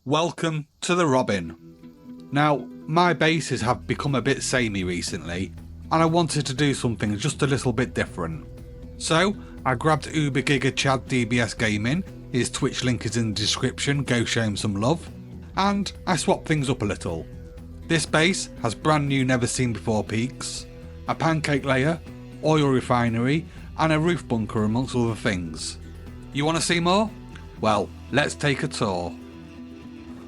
Welcome to the Robin. Now, my bases have become a bit samey recently, and I wanted to do something just a little bit different. So, I grabbed Uber Giga Chad DBS Gaming, his Twitch link is in the description, go show him some love, and I swapped things up a little. This base has brand new never seen before peaks, a pancake layer, oil refinery, and a roof bunker amongst other things. You want to see more? Well, let's take a tour.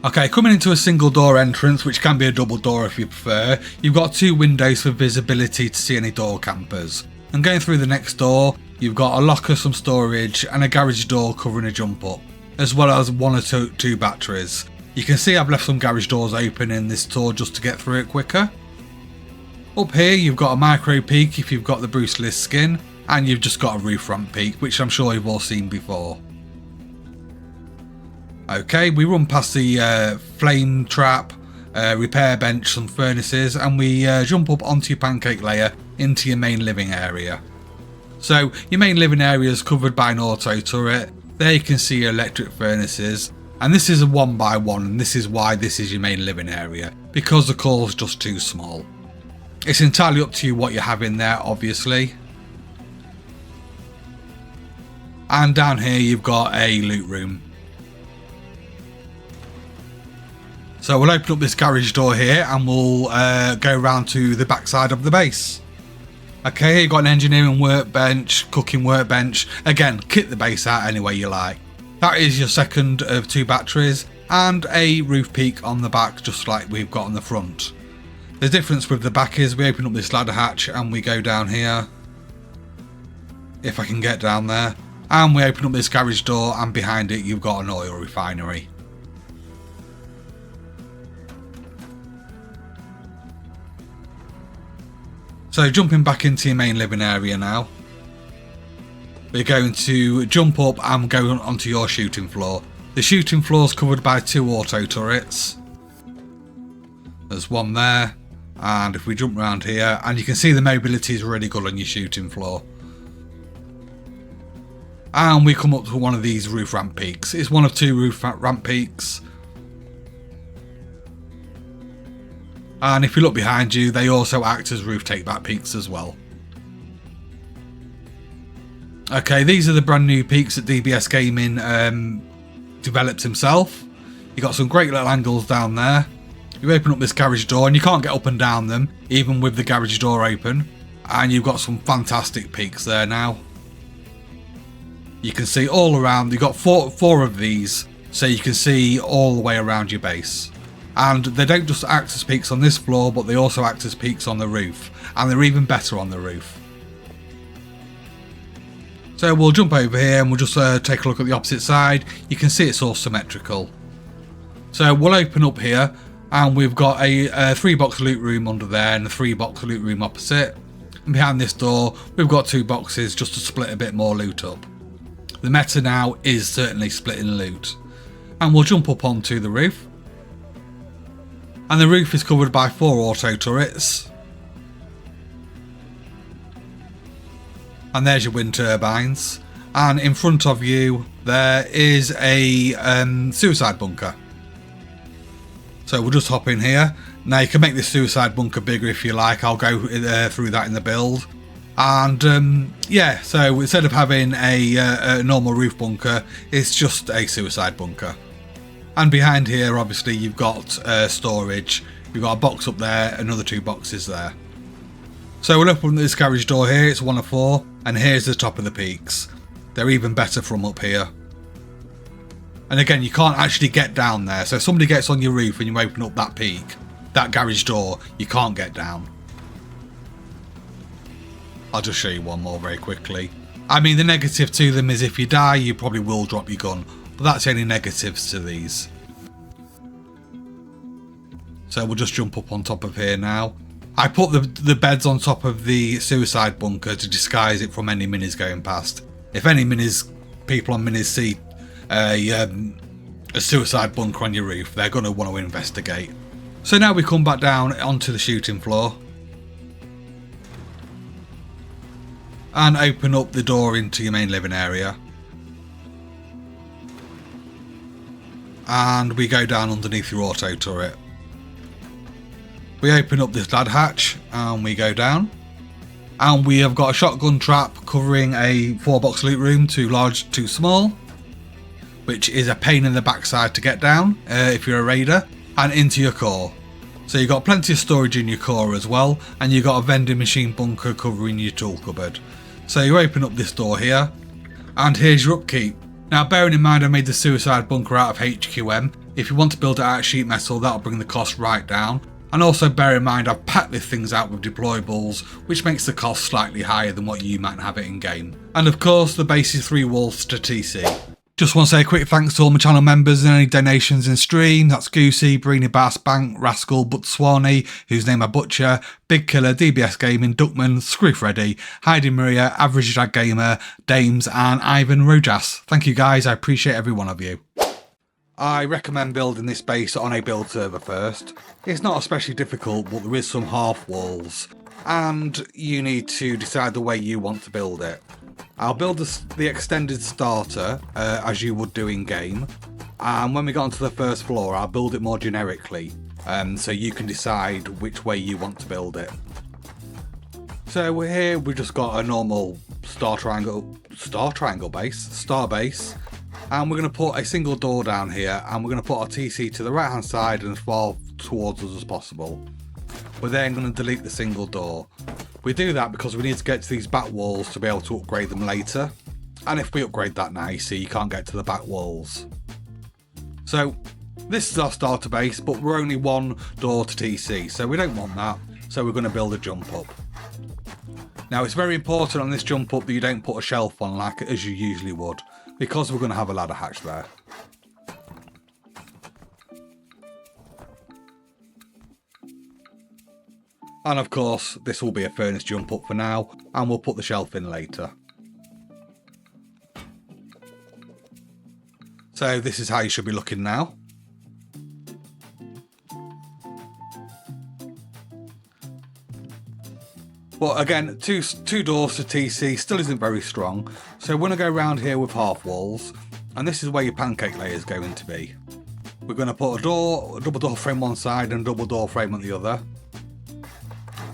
Okay, coming into a single door entrance, which can be a double door if you prefer, you've got two windows for visibility to see any door campers. And going through the next door, you've got a locker, some storage, and a garage door covering a jump up, as well as one or two batteries. You can see I've left some garage doors open in this tour just to get through it quicker. Up here you've got a micro peak if you've got the Bruce Lee skin, and you've just got a roof ramp peak, which I'm sure you've all seen before. Okay, we run past the flame trap, repair bench, some furnaces, and we jump up onto your pancake layer into your main living area. So your main living area is covered by an auto turret. There you can see your electric furnaces, and this is a 1x1, and this is why this is your main living area, because the core is just too small. It's entirely up to you what you have in there, obviously. And down here you've got a loot room. So we'll open up this garage door here and we'll go around to the back side of the base. Okay, you've got an engineering workbench, cooking workbench. Again, kit the base out any way you like. That is your second of two batteries and a roof peak on the back, just like we've got on the front. The difference with the back is we open up this ladder hatch and we go down here, if I can get down there, and we open up this garage door, and behind it you've got an oil refinery. So jumping back into your main living area now, we're going to jump up and go onto your shooting floor. The shooting floor is covered by two auto turrets. There's one there, and if we jump around here, and you can see the mobility is really good on your shooting floor. And we come up to one of these roof ramp peaks. It's one of two roof ramp peaks. And if you look behind you, they also act as roof take-back peaks as well. Okay, these are the brand new peaks that DBS Gaming developed himself. You got some great little angles down there. You open up this garage door and you can't get up and down them, even with the garage door open. And you've got some fantastic peaks there now. You can see all around. You've got four of these, so you can see all the way around your base. And they don't just act as peaks on this floor, but they also act as peaks on the roof, and they're even better on the roof. So we'll jump over here and we'll just take a look at the opposite side. You can see it's all symmetrical. So we'll open up here and we've got a 3-box loot room under there and a 3-box loot room opposite. And behind this door we've got 2 boxes just to split a bit more loot up. The meta now is certainly splitting loot. And we'll jump up onto the roof. And the roof is covered by 4 auto turrets. And there's your wind turbines. And in front of you there is a suicide bunker. So we'll just hop in here. Now you can make this suicide bunker bigger if you like. I'll go through that in the build. And yeah, so instead of having a normal roof bunker, it's just a suicide bunker. And behind here, obviously, you've got storage. You've got a box up there, another 2 boxes there. So we'll open this garage door here. It's 1 of 4, and here's the top of the peaks. They're even better from up here. And again, you can't actually get down there. So if somebody gets on your roof and you open up that peak, that garage door, you can't get down. I'll just show you one more very quickly. I mean, the negative to them is if you die, you probably will drop your gun. But that's the only negatives to these. So we'll just jump up on top of here now. I put the beds on top of the suicide bunker to disguise it from any minis going past. If any people on minis see a suicide bunker on your roof, they're going to want to investigate. So now we come back down onto the shooting floor. And open up the door into your main living area. and we go down underneath your auto turret. We open up this ladder hatch and we go down, and we have got a shotgun trap covering a 4-box loot room, too large, too small, which is a pain in the backside to get down if you're a raider, and into your core. So you've got plenty of storage in your core as well, and you've got a vending machine bunker covering your tool cupboard. So you open up this door here, and here's your upkeep. Now bearing in mind I made the suicide bunker out of HQM, if you want to build it out of sheet metal that'll bring the cost right down. And also bear in mind I've packed these things out with deployables, which makes the cost slightly higher than what you might have it in game. And of course the base is 3 walls to TC. Just want to say a quick thanks to all my channel members and any donations in stream. That's Goosey, Breeny Bass, Bank, Rascal, Butswani, whose name I butcher, Big Killer, DBS Gaming, Duckman, Screw Freddy, Heidi Maria, Average Dad Gamer, Dames and Ivan Rojas. Thank you guys, I appreciate every one of you. I recommend building this base on a build server first. It's not especially difficult, but there is some half walls, and you need to decide the way you want to build it. I'll build the extended starter as you would do in game, and when we get onto the first floor I'll build it more generically, so you can decide which way you want to build it. So here we've just got a normal star base, and we're going to put a single door down here, and we're going to put our TC to the right hand side and as far towards us as possible. We're then going to delete the single door. We do that because we need to get to these back walls to be able to upgrade them later, and if we upgrade that now, you see you can't get to the back walls. So this is our starter base, but we're only 1 door to TC, so we don't want that, so we're going to build a jump up. Now it's very important on this jump up that you don't put a shelf on like as you usually would, because we're going to have a ladder hatch there. And of course this will be a furnace jump up for now, and we'll put the shelf in later. So this is how you should be looking now. But again, two doors to TC still isn't very strong, so we're going to go around here with half walls, and this is where your pancake layer is going to be. We're going to put a double door frame one side and double door frame on the other,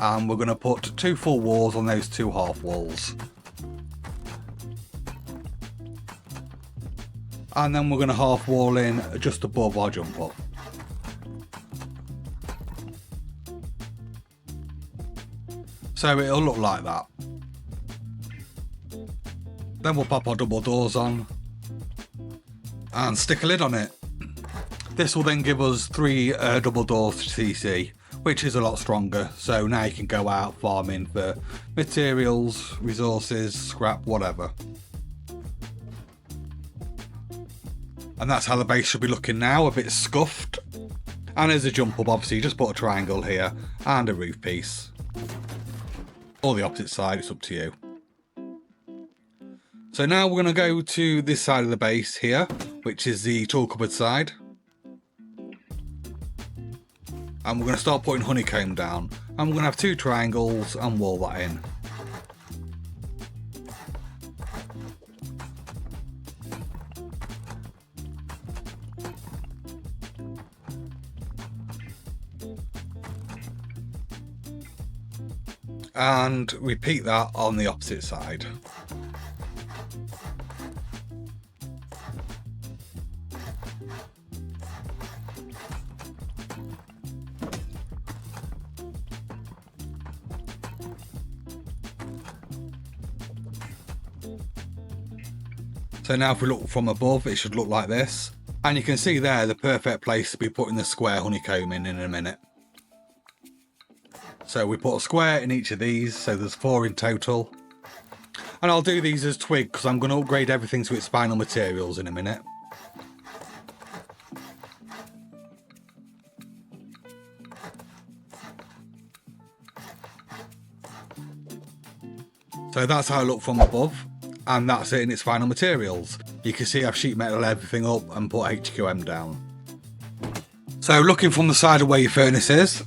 and we're going to put 2 full walls on those 2 half walls. And then we're going to half wall in just above our jump up. So it'll look like that. Then we'll pop our double doors on and stick a lid on it. This will then give us 3 double doors to TC, which is a lot stronger. So now you can go out farming for materials, resources, scrap, whatever. And that's how the base should be looking now, a bit scuffed. And as a jump up, obviously you just put a triangle here and a roof piece. Or the opposite side, it's up to you. So now we're going to go to this side of the base here, which is the tool cupboard side. And we're going to start putting honeycomb down. And we're going to have 2 triangles and wall that in. And repeat that on the opposite side. So now if we look from above, it should look like this. And you can see there the perfect place to be putting the square honeycomb in a minute. So we put a square in each of these, so there's 4 in total. And I'll do these as twig because I'm going to upgrade everything to its final materials in a minute. So that's how I look from above, and that's it in its final materials. You can see I've sheet metal everything up and put HQM down. So looking from the side of where your furnace is,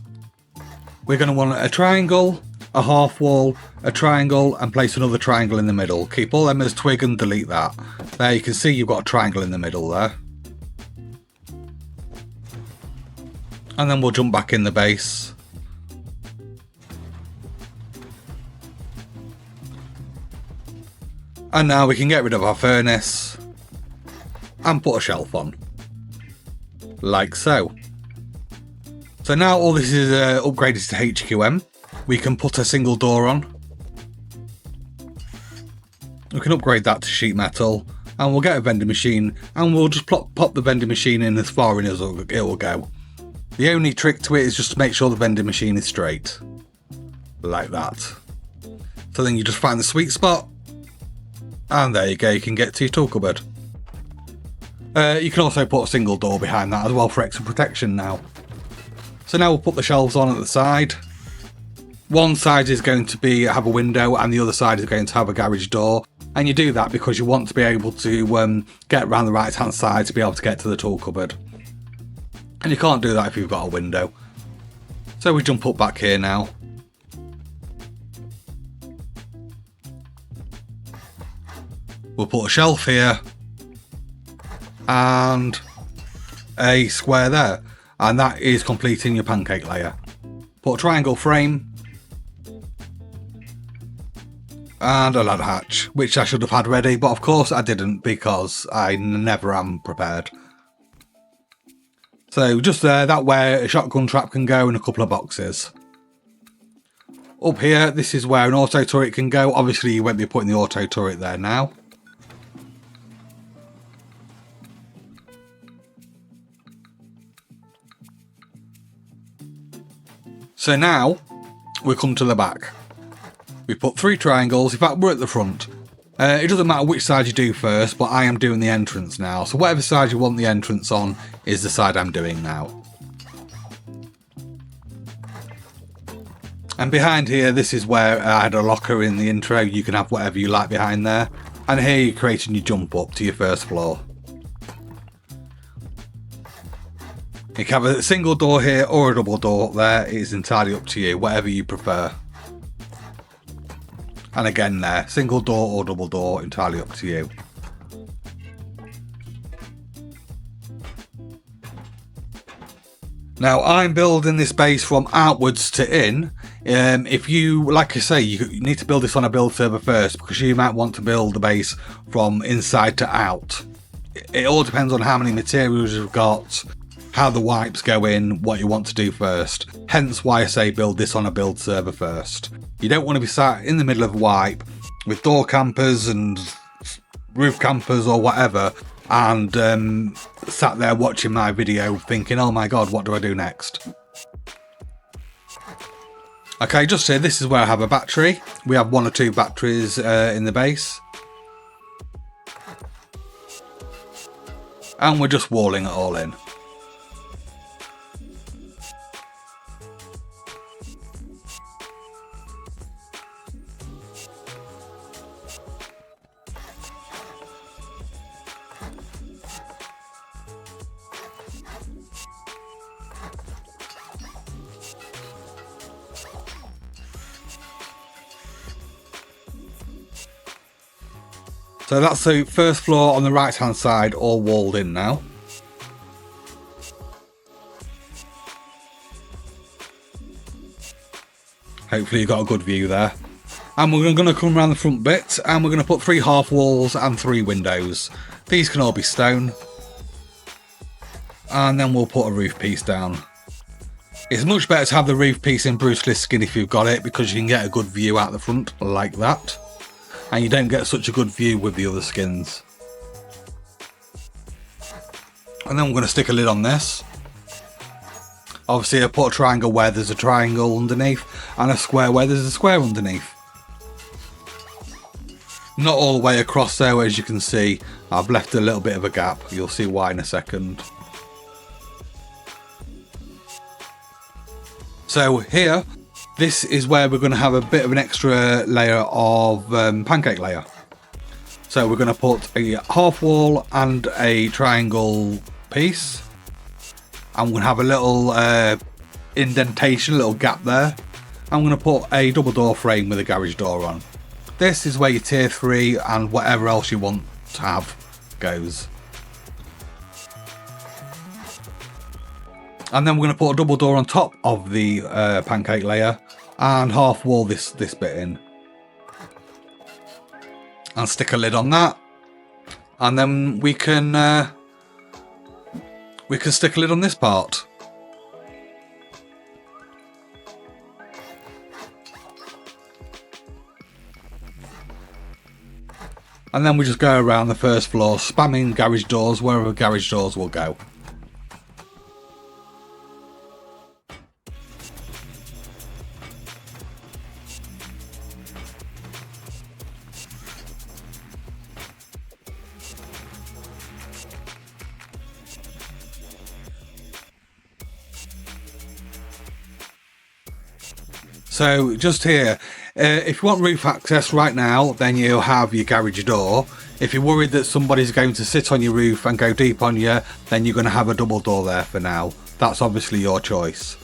we're going to want a triangle, a half wall, a triangle, and place another triangle in the middle. Keep all them as twig and delete that. There you can see you've got a triangle in the middle there. And then we'll jump back in the base. And now we can get rid of our furnace and put a shelf on. Like so. So now all this is upgraded to HQM. We can put a single door on. We can upgrade that to sheet metal. And we'll get a vending machine. And we'll just pop the vending machine in as far in as it will go. The only trick to it is just to make sure the vending machine is straight. Like that. So then you just find the sweet spot. And there you go, you can get to your tool cupboard. You can also put a single door behind that as well for extra protection now. So now we'll put the shelves on at the side. One side is going to have a window and the other side is going to have a garage door. And you do that because you want to be able to get around the right hand side to be able to get to the tool cupboard. And you can't do that if you've got a window. So we jump up back here now. We'll put a shelf here and a square there, and that is completing your pancake layer. Put a triangle frame and a ladder hatch, which I should have had ready, but of course I didn't because I never am prepared. So just there, that way a shotgun trap can go in a couple of boxes. Up here, this is where an auto turret can go. Obviously you won't be putting the auto turret there now. So now, we come to the back. We put 3 triangles, in fact we're at the front. It doesn't matter which side you do first, but I am doing the entrance now. So whatever side you want the entrance on is the side I'm doing now. And behind here, this is where I had a locker in the intro. You can have whatever you like behind there. And here you're creating your jump up to your first floor. You can have a single door here or a double door up there. It is entirely up to you, whatever you prefer. And again there, single door or double door, entirely up to you. Now I'm building this base from outwards to in. If you, like I say, you need to build this on a build server first because you might want to build the base from inside to out. It all depends on how many materials you've got, how the wipes go in, what you want to do first. Hence why I say build this on a build server first. You don't want to be sat in the middle of a wipe with door campers and roof campers or whatever and sat there watching my video thinking, oh my god, what do I do next? Okay, just here, this is where I have a battery. We have 1 or 2 batteries in the base. And we're just walling it all in. So that's the first floor on the right hand side all walled in now. Hopefully you've got a good view there. And we're going to come around the front bit and we're going to put 3 half walls and 3 windows. These can all be stone. And then we'll put a roof piece down. It's much better to have the roof piece in Bruce Lee's skin if you've got it, because you can get a good view out the front like that. And you don't get such a good view with the other skins. And then we're going to stick a lid on this. Obviously I put a triangle where there's a triangle underneath and a square where there's a square underneath. Not all the way across though, as you can see. I've left a little bit of a gap. You'll see why in a second. So here, this is where we're going to have a bit of an extra layer of pancake layer. So we're going to put a half wall and a triangle piece. And we're going to have a little indentation, a little gap there. I'm going to put a double door frame with a garage door on. This is where your tier 3 and whatever else you want to have goes. And then we're going to put a double door on top of the pancake layer and half wall this bit in. And stick a lid on that. And then we can stick a lid on this part. And then we just go around the first floor, spamming garage doors wherever garage doors will go. So just here, if you want roof access right now, then you'll have your garage door. If you're worried that somebody's going to sit on your roof and go deep on you, then you're going to have a double door there for now. That's obviously your choice.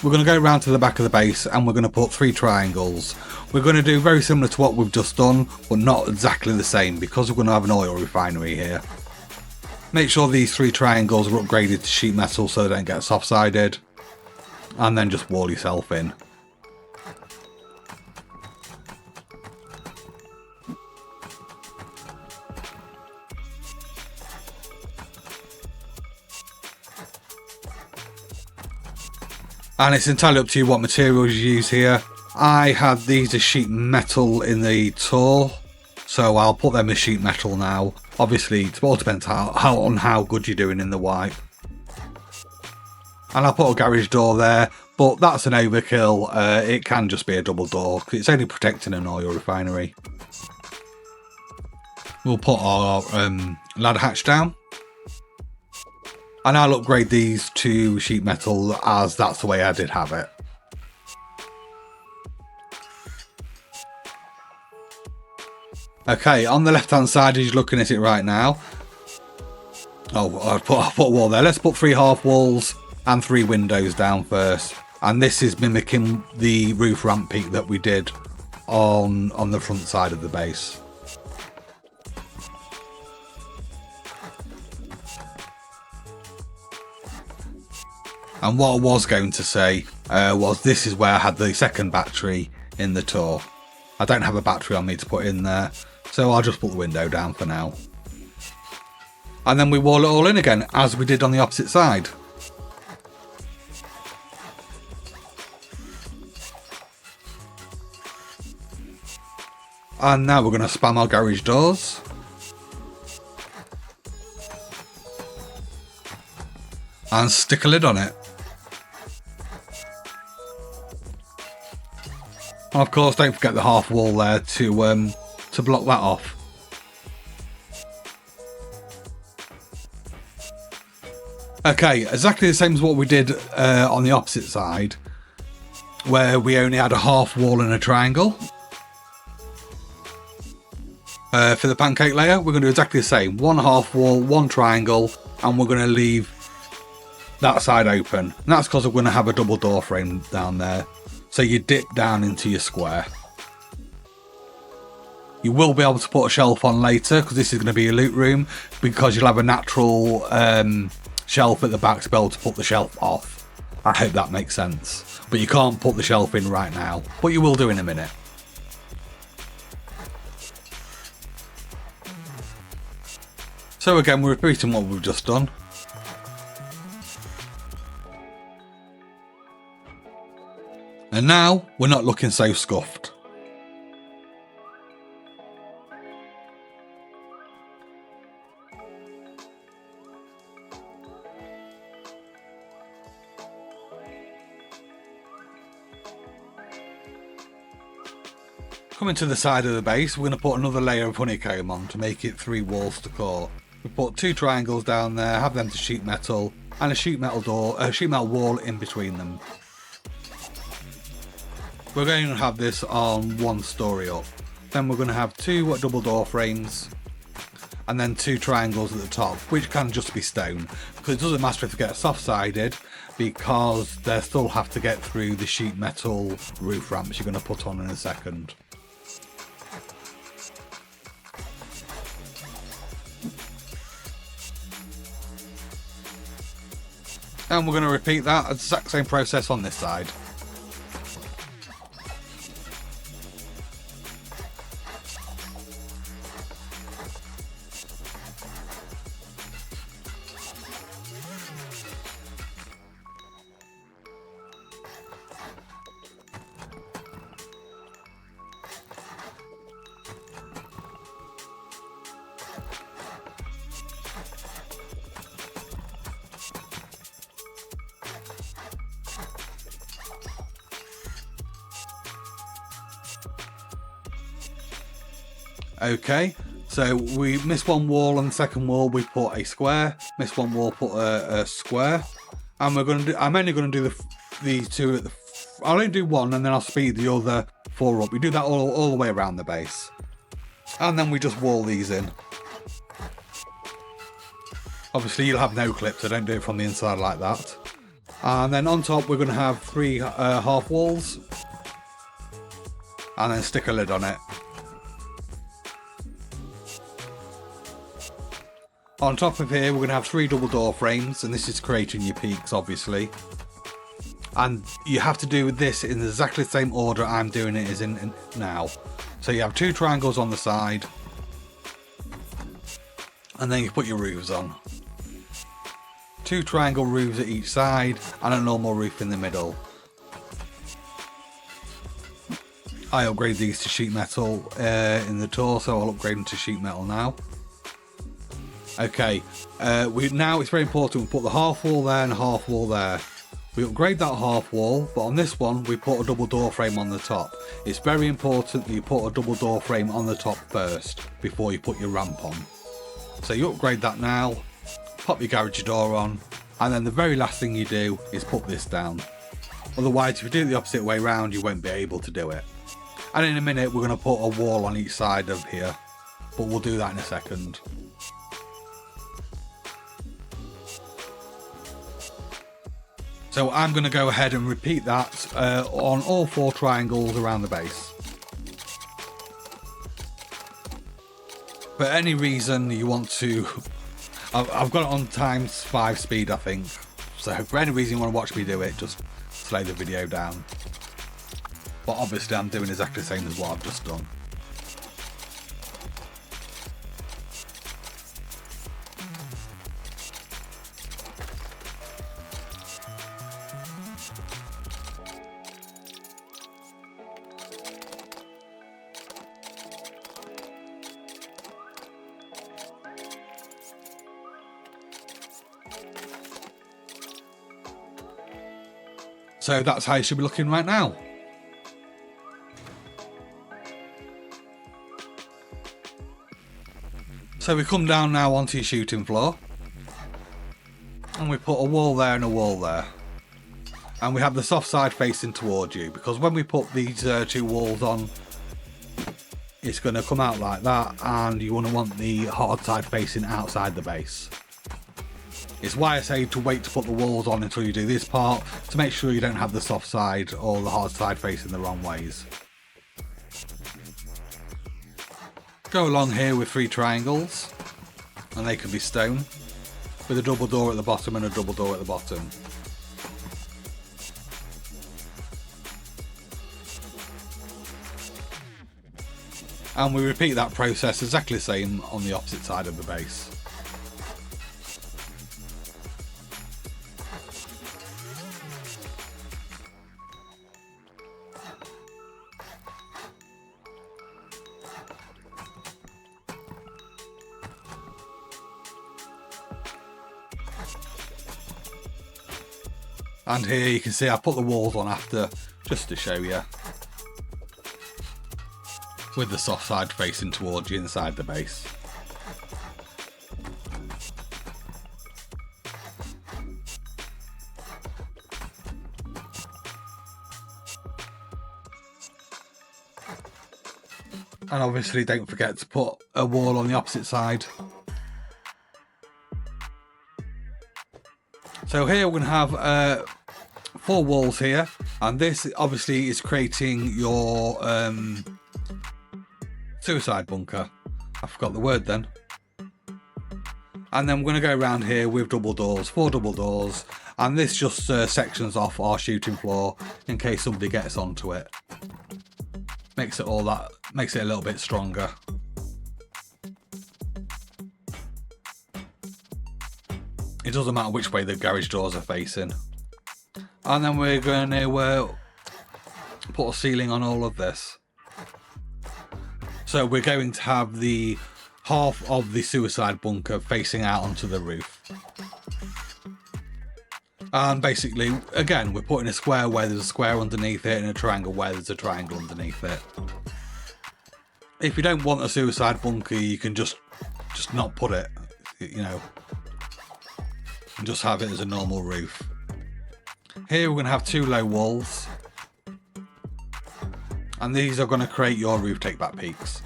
We're going to go around to the back of the base and we're going to put 3 triangles. We're going to do very similar to what we've just done, but not exactly the same because we're going to have an oil refinery here. Make sure these 3 triangles are upgraded to sheet metal so they don't get soft-sided. And then just wall yourself in. And it's entirely up to you what materials you use here. I had these as sheet metal in the tour, so I'll put them as sheet metal now. Obviously, it all depends on how good you're doing in the wipe. And I'll put a garage door there, but that's an overkill. It can just be a double door, because it's only protecting an oil refinery. We'll put our ladder hatch down. And I'll upgrade these to sheet metal as that's the way I did have it. Okay, on the left hand side as you're looking at it right now. Oh, I'll put a wall there. Let's put 3 half walls and 3 windows down first. And this is mimicking the roof ramp peak that we did on the front side of the base. And what I was going to say was this is where I had the second battery in the tour. I don't have a battery on me to put in there, so I'll just put the window down for now. And then we wall it all in again, as we did on the opposite side. And now we're going to spam our garage doors. And stick a lid on it. And of course, don't forget the half wall there to block that off. Okay, exactly the same as what we did on the opposite side, where we only had a half wall and a triangle. For the pancake layer, we're going to do exactly the same. 1 half wall, 1 triangle, and we're going to leave that side open. And that's because we're going to have a double door frame down there. So you dip down into your square. You will be able to put a shelf on later because this is going to be a loot room, because you'll have a natural shelf at the back to be able to put the shelf off. I hope that makes sense. But you can't put the shelf in right now, but you will do in a minute. So again, we're repeating what we've just done. And now we're not looking so scuffed. Coming to the side of the base, we're going to put another layer of honeycomb on to make it 3 walls to core. We put 2 triangles down there, have them to sheet metal, and a sheet metal wall in between them. We're going to have this on 1 story up. Then we're going to have 2 double door frames and then 2 triangles at the top, which can just be stone, because it doesn't matter if they get soft-sided, because they still have to get through the sheet metal roof ramps you're going to put on in a second. And we're going to repeat that exact same process on this side. Okay, so we missed one wall on the second wall, we put a square. Missed one wall, put a square. And we're going to do, I'm only going to do these two at the, I'll only do one and then I'll speed the other 4 up. We do that all the way around the base. And then we just wall these in. Obviously you'll have no clip, so don't do it from the inside like that. And then on top we're going to have 3 half walls. And then stick a lid on it. On top of here, we're going to have 3 double door frames, and this is creating your peaks, obviously. And you have to do this in exactly the same order I'm doing it as in now. So you have 2 triangles on the side, and then you put your roofs on. 2 triangle roofs at each side, and a normal roof in the middle. I upgrade these to sheet metal in the tour, so I'll upgrade them to sheet metal now. Okay, now it's very important we put the half wall there and a half wall there. We upgrade that half wall, but on this one we put a double door frame on the top. It's very important that you put a double door frame on the top first before you put your ramp on. So you upgrade that now, pop your garage door on, and then the very last thing you do is put this down. Otherwise, if you do it the opposite way round, you won't be able to do it. And in a minute we're going to put a wall on each side of here, but we'll do that in a second. So I'm going to go ahead and repeat that on all 4 triangles around the base. For any reason you want to, I've got it on ×5 speed I think. So for any reason you want to watch me do it, just slow the video down. But obviously I'm doing exactly the same as what I've just done. So that's how it should be looking right now. So we come down now onto your shooting floor. And we put a wall there and a wall there. And we have the soft side facing towards you, because when we put these 2 walls on, it's going to come out like that, and you want the hard side facing outside the base. It's why I say to wait to put the walls on until you do this part, to make sure you don't have the soft side or the hard side facing the wrong ways. Go along here with 3 triangles, and they can be stone, with a double door at the bottom and a double door at the bottom. And we repeat that process exactly the same on the opposite side of the base. And here you can see I put the walls on after, just to show you, with the soft side facing towards you inside the base. And obviously don't forget to put a wall on the opposite side. So here we're going to have 4 walls here, and this obviously is creating your suicide bunker. I forgot the word then. And then we're going to go around here with double doors, 4 double doors, And this just sections off our shooting floor in case somebody gets onto it. Makes it a little bit stronger. It doesn't matter which way the garage doors are facing. And then we're going to put a ceiling on all of this. So we're going to have the half of the suicide bunker facing out onto the roof. And basically, again, we're putting a square where there's a square underneath it and a triangle where there's a triangle underneath it. If you don't want a suicide bunker, you can just not put it, you know, and just have it as a normal roof. Here we're going to have 2 low walls. And these are going to create your roof take back peaks.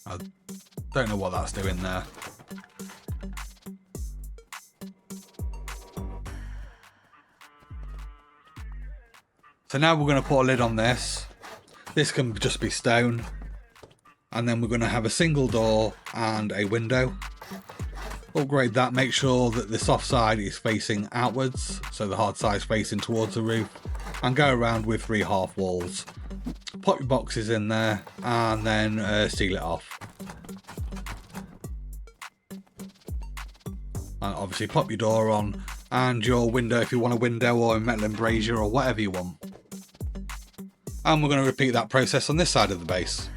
I don't know what that's doing there. So now we're going to put a lid on this. This can just be stone. And then we're going to have a single door and a window. Upgrade that, make sure that the soft side is facing outwards, so the hard side is facing towards the roof. And go around with 3 half walls. Pop your boxes in there and then seal it off. And obviously pop your door on and your window if you want a window or a metal embrasure or whatever you want. And we're going to repeat that process on this side of the base.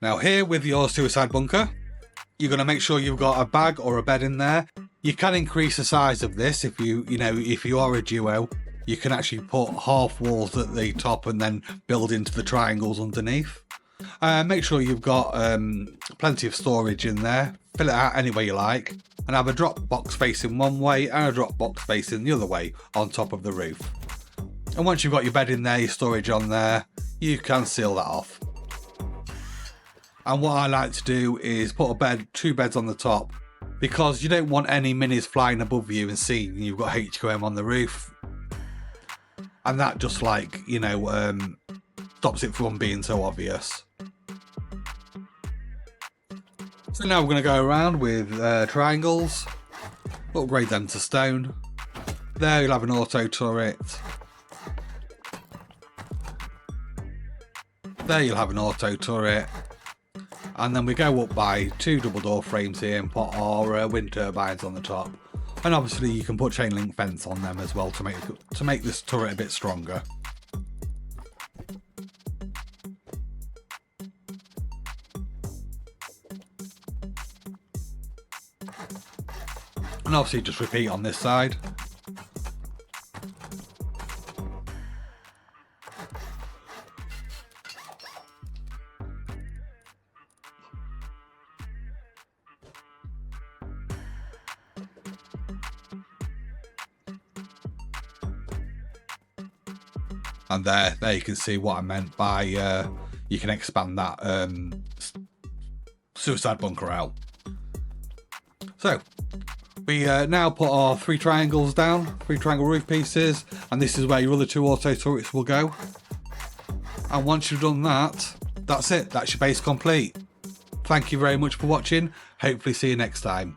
Now here with your suicide bunker, you're going to make sure you've got a bag or a bed in there. You can increase the size of this if you are a duo. You can actually put half walls at the top and then build into the triangles underneath. Make sure you've got plenty of storage in there. Fill it out any way you like. And have a drop box facing one way and a drop box facing the other way on top of the roof. And once you've got your bed in there, your storage on there, you can seal that off. And what I like to do is put 2 beds on the top, because you don't want any minis flying above you and seeing you've got HQM on the roof. And that just stops it from being so obvious. So now we're going to go around with triangles, upgrade them to stone. There you'll have an auto turret. There you'll have an auto turret. And then we go up by 2 double door frames here and put our wind turbines on the top. And obviously you can put chain link fence on them as well to make this turret a bit stronger. And obviously just repeat on this side. And there you can see what I meant by you can expand that suicide bunker out. So we now put our 3 triangles down, 3 triangle roof pieces, and this is where your other 2 auto turrets will go. And once you've done that, that's it. That's your base complete. Thank you very much for watching. Hopefully see you next time.